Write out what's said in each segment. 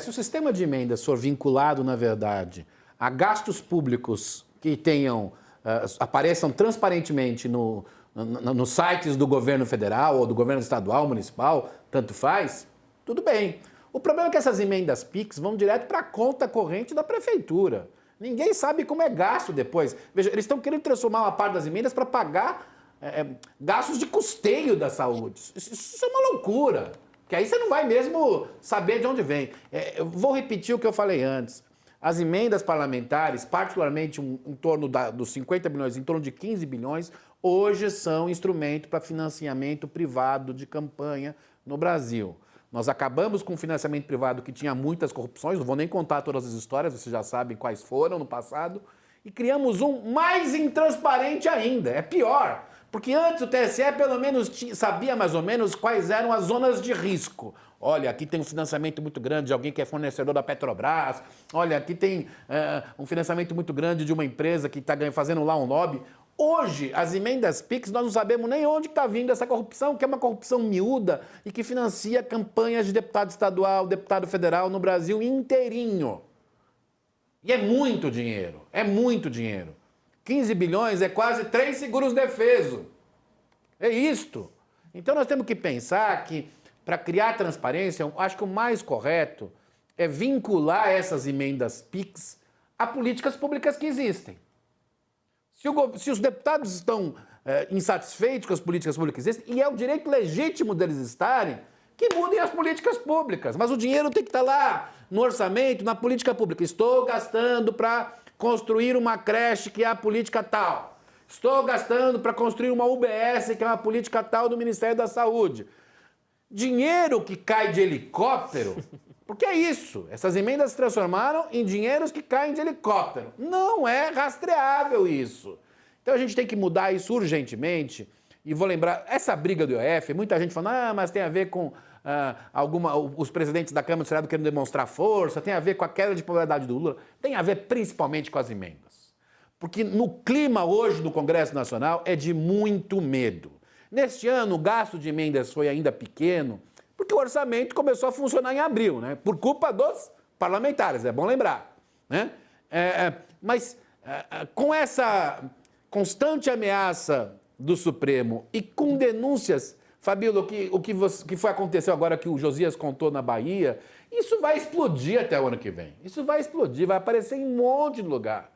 Se o sistema de emendas for vinculado, na verdade, a gastos públicos que tenham, apareçam transparentemente nos sites do governo federal ou do governo estadual, municipal, tanto faz, tudo bem. O problema é que essas emendas PIX vão direto para a conta corrente da prefeitura. Ninguém sabe como é gasto depois. Veja, eles estão querendo transformar uma parte das emendas para pagar gastos de custeio da saúde. Isso é uma loucura. Que aí você não vai mesmo saber de onde vem. Eu vou repetir o que eu falei antes. As emendas parlamentares, particularmente em torno dos 50 bilhões, em torno de 15 bilhões, hoje são instrumento para financiamento privado de campanha no Brasil. Nós acabamos com um financiamento privado que tinha muitas corrupções, não vou nem contar todas as histórias, vocês já sabem quais foram no passado, e criamos um mais intransparente ainda, é pior. Porque antes o TSE pelo menos sabia mais ou menos quais eram as zonas de risco. Olha, aqui tem um financiamento muito grande de alguém que é fornecedor da Petrobras. Olha, aqui tem um financiamento muito grande de uma empresa que está fazendo lá um lobby. Hoje, as emendas PIX, nós não sabemos nem onde está vindo essa corrupção, que é uma corrupção miúda e que financia campanhas de deputado estadual, deputado federal no Brasil inteirinho. E é muito dinheiro, é muito dinheiro. 15 bilhões é quase 3 seguros-defeso. É isto. Então nós temos que pensar que, para criar transparência, eu acho que o mais correto é vincular essas emendas PIX a políticas públicas que existem. Se os deputados estão insatisfeitos com as políticas públicas que existem, e é o direito legítimo deles estarem, que mudem as políticas públicas. Mas o dinheiro tem que estar lá, no orçamento, na política pública. Estou gastando para construir uma creche, que é a política tal. Estou gastando para construir uma UBS, que é uma política tal do Ministério da Saúde. Dinheiro que cai de helicóptero, porque é isso. Essas emendas se transformaram em dinheiros que caem de helicóptero. Não é rastreável isso. Então a gente tem que mudar isso urgentemente. E vou lembrar, essa briga do IOF, muita gente falando, mas tem a ver com os presidentes da Câmara e do Senado querendo demonstrar força, tem a ver com a queda de popularidade do Lula, tem a ver principalmente com as emendas. Porque no clima hoje do Congresso Nacional é de muito medo. Neste ano, o gasto de emendas foi ainda pequeno, porque o orçamento começou a funcionar em abril, né? Por culpa dos parlamentares, é bom lembrar. Né? Mas com essa constante ameaça do Supremo e com denúncias, Fabíola, o que foi aconteceu agora que o Josias contou na Bahia, isso vai explodir até o ano que vem. Isso vai explodir, vai aparecer em um monte de lugar.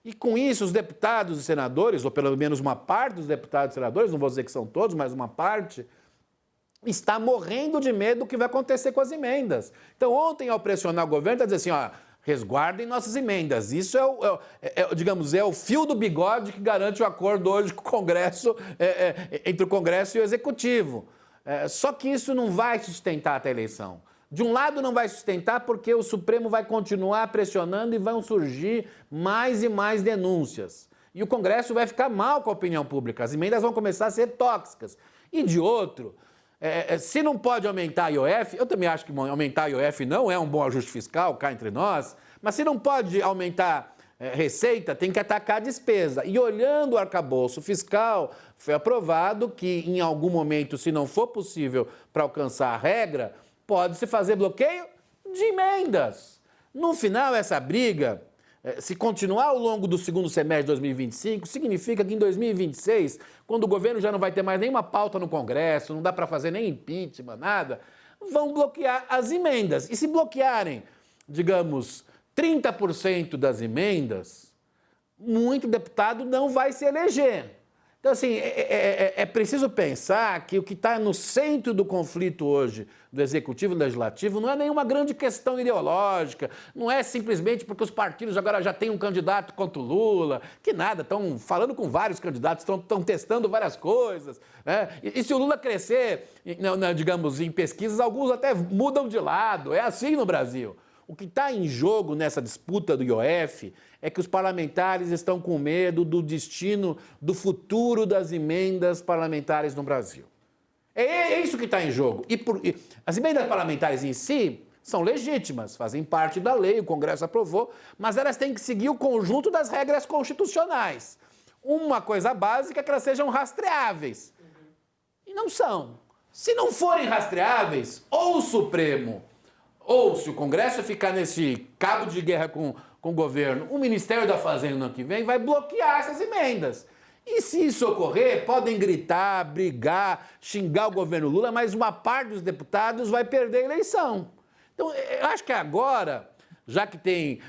E com isso, os deputados e senadores, ou pelo menos uma parte dos deputados e senadores, não vou dizer que são todos, mas uma parte, está morrendo de medo do que vai acontecer com as emendas. Então, ontem, ao pressionar o governo, está dizendo assim, resguardem nossas emendas. Isso digamos, é o fio do bigode que garante o acordo hoje com o Congresso, entre o Congresso e o Executivo. Só que isso não vai sustentar até a eleição. De um lado não vai sustentar porque o Supremo vai continuar pressionando e vão surgir mais e mais denúncias. E o Congresso vai ficar mal com a opinião pública. As emendas vão começar a ser tóxicas. E de outro, se não pode aumentar a IOF, eu também acho que aumentar a IOF não é um bom ajuste fiscal, cá entre nós, mas se não pode aumentar receita, tem que atacar a despesa. E olhando o arcabouço fiscal, foi aprovado que em algum momento, se não for possível para alcançar a regra, pode-se fazer bloqueio de emendas. No final, essa briga, se continuar ao longo do segundo semestre de 2025, significa que em 2026, quando o governo já não vai ter mais nenhuma pauta no Congresso, não dá para fazer nem impeachment, nada, vão bloquear as emendas. E se bloquearem, digamos, 30% das emendas, muito deputado não vai se eleger. Então, assim, é preciso pensar que o que está no centro do conflito hoje do Executivo e do Legislativo não é nenhuma grande questão ideológica, não é simplesmente porque os partidos agora já têm um candidato contra o Lula, que nada, estão falando com vários candidatos, estão testando várias coisas. Né? E se o Lula crescer, digamos, em pesquisas, alguns até mudam de lado, é assim no Brasil. O que está em jogo nessa disputa do IOF é que os parlamentares estão com medo do destino, do futuro das emendas parlamentares no Brasil. É isso que está em jogo. As emendas parlamentares em si são legítimas, fazem parte da lei, o Congresso aprovou, mas elas têm que seguir o conjunto das regras constitucionais. Uma coisa básica é que elas sejam rastreáveis. E não são. Se não forem rastreáveis, ou o Supremo ou se o Congresso ficar nesse cabo de guerra com o governo, o Ministério da Fazenda no ano que vem vai bloquear essas emendas. E se isso ocorrer, podem gritar, brigar, xingar o governo Lula, mas uma parte dos deputados vai perder a eleição. Então, eu acho que agora, já que tem,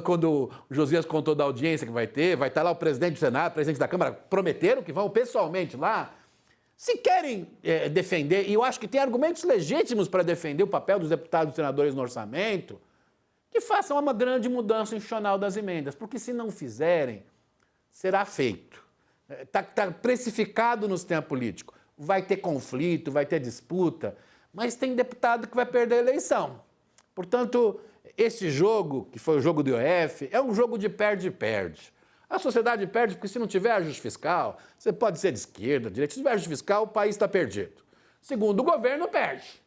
quando o Josias contou da audiência que vai estar lá o presidente do Senado, o presidente da Câmara, prometeram que vão pessoalmente lá. Se querem defender, e eu acho que tem argumentos legítimos para defender o papel dos deputados e senadores no orçamento, que façam uma grande mudança institucional das emendas, porque se não fizerem, será feito. Está precificado no sistema político. Vai ter conflito, vai ter disputa, mas tem deputado que vai perder a eleição. Portanto, esse jogo, que foi o jogo do IOF, é um jogo de perde-perde. A sociedade perde porque se não tiver ajuste fiscal, você pode ser de esquerda, de direita, se tiver ajuste fiscal, o país está perdido. Segundo, o governo perde.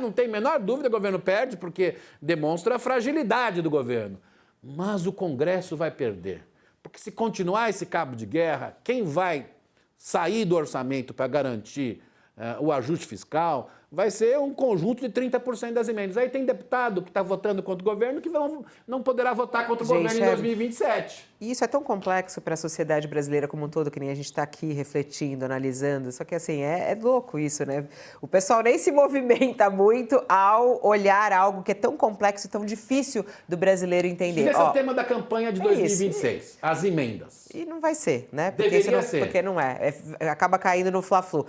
Não tem a menor dúvida, o governo perde porque demonstra a fragilidade do governo. Mas o Congresso vai perder. Porque se continuar esse cabo de guerra, quem vai sair do orçamento para garantir o ajuste fiscal vai ser um conjunto de 30% das emendas. Aí tem deputado que está votando contra o governo que não poderá votar contra o governo em 2027. E isso é tão complexo para a sociedade brasileira como um todo, que nem a gente está aqui refletindo, analisando. Só que, assim, é louco isso, né? O pessoal nem se movimenta muito ao olhar algo que é tão complexo e tão difícil do brasileiro entender. Esse é o tema da campanha de 2026, as emendas. E não vai ser, né? Deveria ser. Porque não é. Acaba caindo no Fla-Flu.